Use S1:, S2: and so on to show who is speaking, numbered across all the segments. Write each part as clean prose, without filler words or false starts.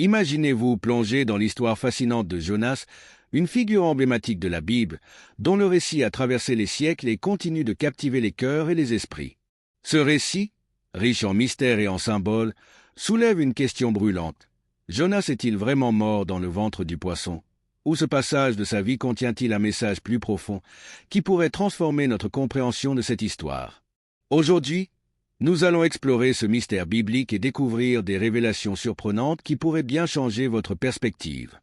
S1: Imaginez-vous plongé dans l'histoire fascinante de Jonas, une figure emblématique de la Bible, dont le récit a traversé les siècles et continue de captiver les cœurs et les esprits. Ce récit, riche en mystères et en symboles, soulève une question brûlante. Jonas est-il vraiment mort dans le ventre du poisson? Ou ce passage de sa vie contient-il un message plus profond qui pourrait transformer notre compréhension de cette histoire? Aujourd'hui, nous allons explorer ce mystère biblique et découvrir des révélations surprenantes qui pourraient bien changer votre perspective.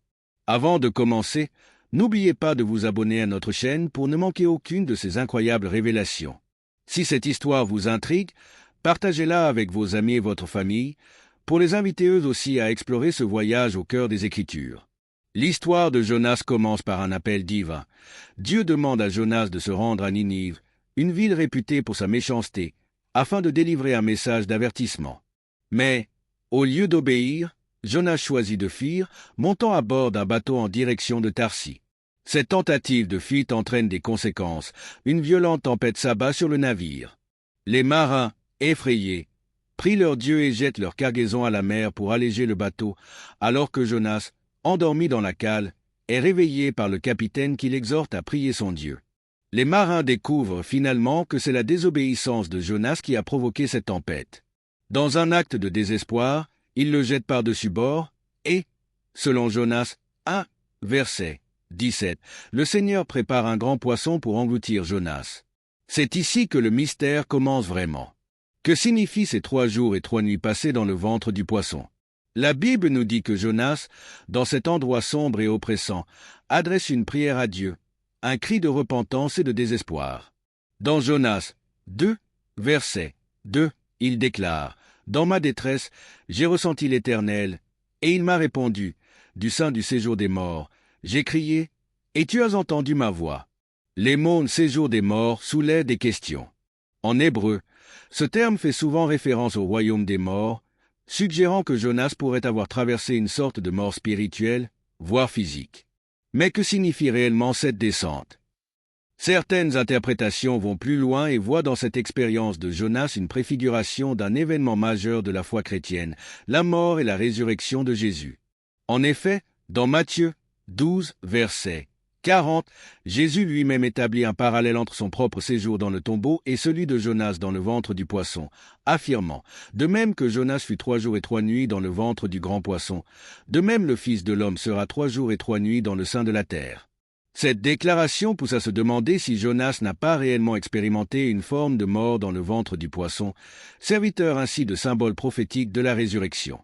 S1: Avant de commencer, n'oubliez pas de vous abonner à notre chaîne pour ne manquer aucune de ces incroyables révélations. Si cette histoire vous intrigue, partagez-la avec vos amis et votre famille, pour les inviter eux aussi à explorer ce voyage au cœur des Écritures. L'histoire de Jonas commence par un appel divin. Dieu demande à Jonas de se rendre à Ninive, une ville réputée pour sa méchanceté, afin de délivrer un message d'avertissement. Mais, au lieu d'obéir, Jonas choisit de fuir, montant à bord d'un bateau en direction de Tarsis. Cette tentative de fuite entraîne des conséquences. Une violente tempête s'abat sur le navire. Les marins, effrayés, prient leur Dieu et jettent leur cargaison à la mer pour alléger le bateau, alors que Jonas, endormi dans la cale, est réveillé par le capitaine qui l'exhorte à prier son Dieu. Les marins découvrent finalement que c'est la désobéissance de Jonas qui a provoqué cette tempête. Dans un acte de désespoir, ils le jettent par-dessus bord et, selon Jonas 1, verset 17, le Seigneur prépare un grand poisson pour engloutir Jonas. C'est ici que le mystère commence vraiment. Que signifient ces 3 jours et 3 nuits passés dans le ventre du poisson? La Bible nous dit que Jonas, dans cet endroit sombre et oppressant, adresse une prière à Dieu, un cri de repentance et de désespoir. Dans Jonas 2, verset 2, il déclare « Dans ma détresse, j'ai ressenti l'Éternel, et il m'a répondu, du sein du séjour des morts, j'ai crié, et tu as entendu ma voix. » Les mots « séjour des morts » soulèvent des questions. En hébreu, ce terme fait souvent référence au royaume des morts, suggérant que Jonas pourrait avoir traversé une sorte de mort spirituelle, voire physique. Mais que signifie réellement cette descente? Certaines interprétations vont plus loin et voient dans cette expérience de Jonas une préfiguration d'un événement majeur de la foi chrétienne, la mort et la résurrection de Jésus. En effet, dans Matthieu 12, verset 40, Jésus lui-même établit un parallèle entre son propre séjour dans le tombeau et celui de Jonas dans le ventre du poisson, affirmant « De même que Jonas fut 3 jours et 3 nuits dans le ventre du grand poisson, de même le Fils de l'homme sera 3 jours et 3 nuits dans le sein de la terre. » Cette déclaration pousse à se demander si Jonas n'a pas réellement expérimenté une forme de mort dans le ventre du poisson, serviteur ainsi de symbole prophétique de la résurrection.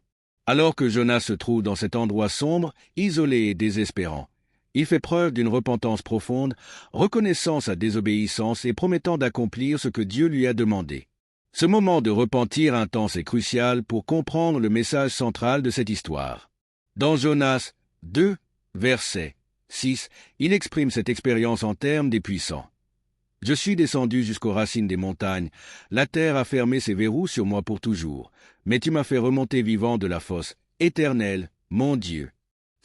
S1: Alors que Jonas se trouve dans cet endroit sombre, isolé et désespérant, il fait preuve d'une repentance profonde, reconnaissant sa désobéissance et promettant d'accomplir ce que Dieu lui a demandé. Ce moment de repentir intense est crucial pour comprendre le message central de cette histoire. Dans Jonas 2, verset 6, il exprime cette expérience en termes des puissants. « Je suis descendu jusqu'aux racines des montagnes, la terre a fermé ses verrous sur moi pour toujours, mais tu m'as fait remonter vivant de la fosse, Éternel, mon Dieu. »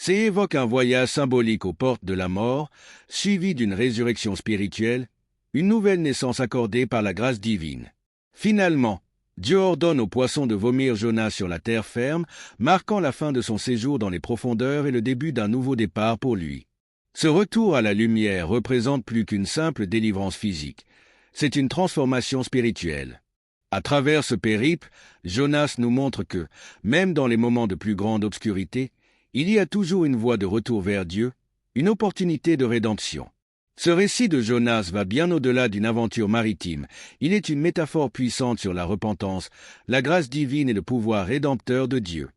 S1: C'est évoque un voyage symbolique aux portes de la mort, suivi d'une résurrection spirituelle, une nouvelle naissance accordée par la grâce divine. Finalement, Dieu ordonne au poisson de vomir Jonas sur la terre ferme, marquant la fin de son séjour dans les profondeurs et le début d'un nouveau départ pour lui. Ce retour à la lumière représente plus qu'une simple délivrance physique, c'est une transformation spirituelle. À travers ce périple, Jonas nous montre que, même dans les moments de plus grande obscurité, il y a toujours une voie de retour vers Dieu, une opportunité de rédemption. Ce récit de Jonas va bien au-delà d'une aventure maritime. Il est une métaphore puissante sur la repentance, la grâce divine et le pouvoir rédempteur de Dieu.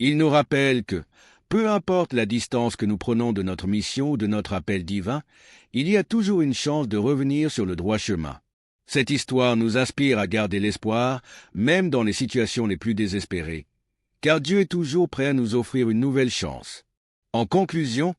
S1: Il nous rappelle que, peu importe la distance que nous prenons de notre mission ou de notre appel divin, il y a toujours une chance de revenir sur le droit chemin. Cette histoire nous inspire à garder l'espoir, même dans les situations les plus désespérées, car Dieu est toujours prêt à nous offrir une nouvelle chance. En conclusion,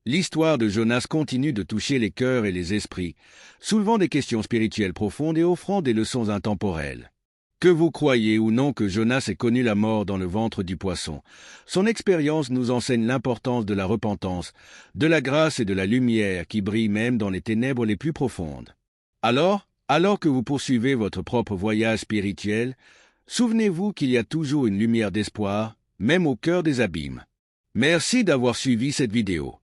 S1: l'histoire de Jonas continue de toucher les cœurs et les esprits, soulevant des questions spirituelles profondes et offrant des leçons intemporelles. Que vous croyez ou non que Jonas ait connu la mort dans le ventre du poisson, son expérience nous enseigne l'importance de la repentance, de la grâce et de la lumière qui brille même dans les ténèbres les plus profondes. Alors que vous poursuivez votre propre voyage spirituel, souvenez-vous qu'il y a toujours une lumière d'espoir, même au cœur des abîmes. Merci d'avoir suivi cette vidéo.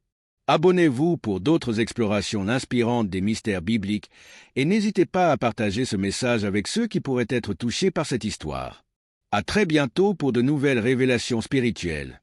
S1: Abonnez-vous pour d'autres explorations inspirantes des mystères bibliques et n'hésitez pas à partager ce message avec ceux qui pourraient être touchés par cette histoire. À très bientôt pour de nouvelles révélations spirituelles.